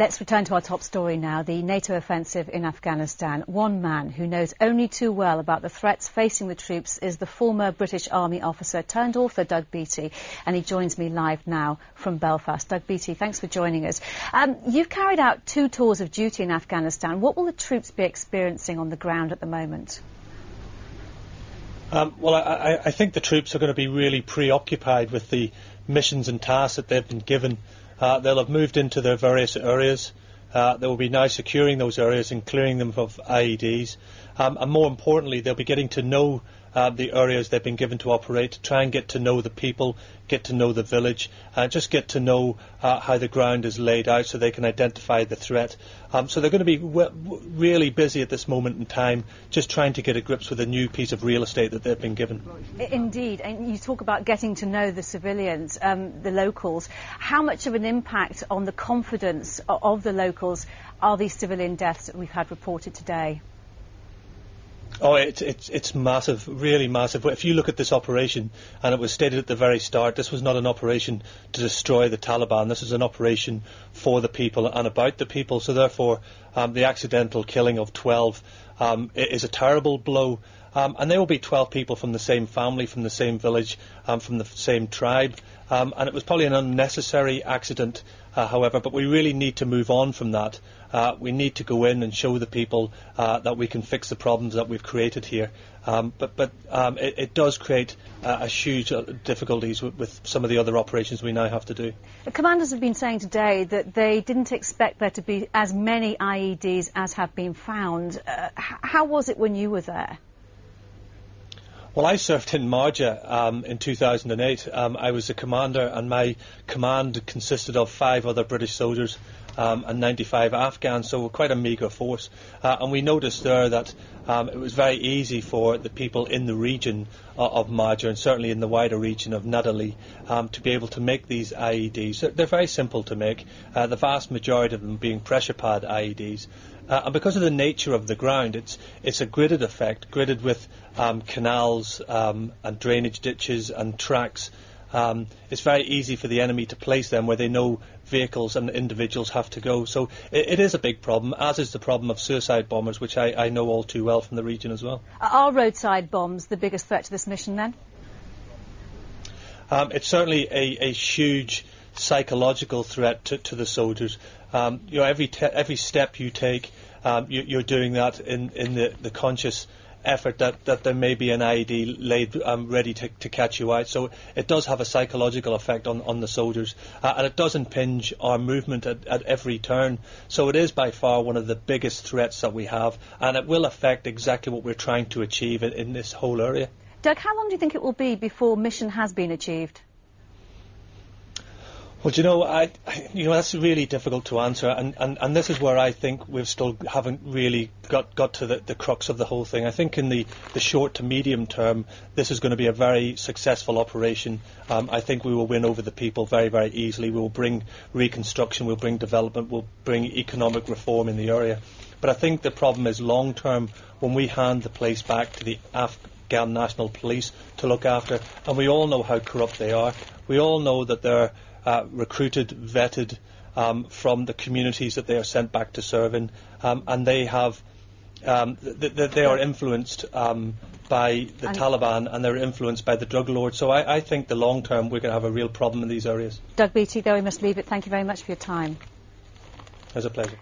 Let's return to our top story now, the NATO offensive in Afghanistan. One man who knows only too well about the threats facing the troops is the former British Army officer turned author Doug Beattie, and he joins me live now from Belfast. Doug Beattie, thanks for joining us. You've carried out 2 tours of duty in Afghanistan. What will the troops be experiencing on the ground at the moment? Well, I think the troops are going to be really preoccupied with the missions and tasks that they've been given. They'll have moved into their various areas. They will be now securing those areas and clearing them of IEDs. And more importantly, they'll be getting to know the areas they've been given to operate, to try and get to know the people, get to know the village, just get to know how the ground is laid out so they can identify the threat. So they're going to be really busy at this moment in time, just trying to get a grips with a new piece of real estate that they've been given. Indeed, and you talk about getting to know the civilians, the locals. How much of an impact on the confidence of the locals are these civilian deaths that we've had reported today? Oh, it's massive, really massive. If you look at this operation, and it was stated at the very start, this was not an operation to destroy the Taliban. This is an operation for the people and about the people. So therefore, the accidental killing of 12 is a terrible blow. And there will be 12 people from the same family, from the same village, from the same tribe. And it was probably an unnecessary accident, however, but we really need to move on from that. We need to go in and show the people that we can fix the problems that we've created here. But it does create a huge difficulties with some of the other operations we now have to do. The commanders have been saying today that they didn't expect there to be as many IEDs as have been found. How was it when you were there? Well, I served in Marja in 2008. I was the commander, and my command consisted of 5 other British soldiers and 95 Afghans, so quite a meagre force. And we noticed there that it was very easy for the people in the region of Marja, and certainly in the wider region of Nadali, to be able to make these IEDs. They're very simple to make, the vast majority of them being pressure pad IEDs. And because of the nature of the ground, it's a gridded effect, gridded with canals and drainage ditches and tracks. It's very easy for the enemy to place them where they know vehicles and individuals have to go. So it is a big problem, as is the problem of suicide bombers, which I know all too well from the region as well. Are roadside bombs the biggest threat to this mission then? It's certainly a huge psychological threat to the soldiers. Every step you take, you're doing that in the conscious effort that there may be an IED laid ready to catch you out. So it does have a psychological effect on the soldiers, and it does impinge our movement at every turn. So it is by far one of the biggest threats that we have, and it will affect exactly what we're trying to achieve in this whole area. Doug, how long do you think it will be before mission has been achieved? Well, that's really difficult to answer, and this is where I think we still haven't really got to the crux of the whole thing. I think in the short to medium term, this is going to be a very successful operation. I think we will win over the people very, very easily. We will bring reconstruction, we'll bring development, we'll bring economic reform in the area. But I think the problem is long term, when we hand the place back to the Afghan National Police to look after, and we all know how corrupt they are. We all know that they're recruited, vetted from the communities that they are sent back to serve in, and they have they are influenced by the Taliban, and they're influenced by the drug lords. So I think the long term we're going to have a real problem in these areas. Doug Beattie, though we must leave it, thank you very much for your time. It was a pleasure.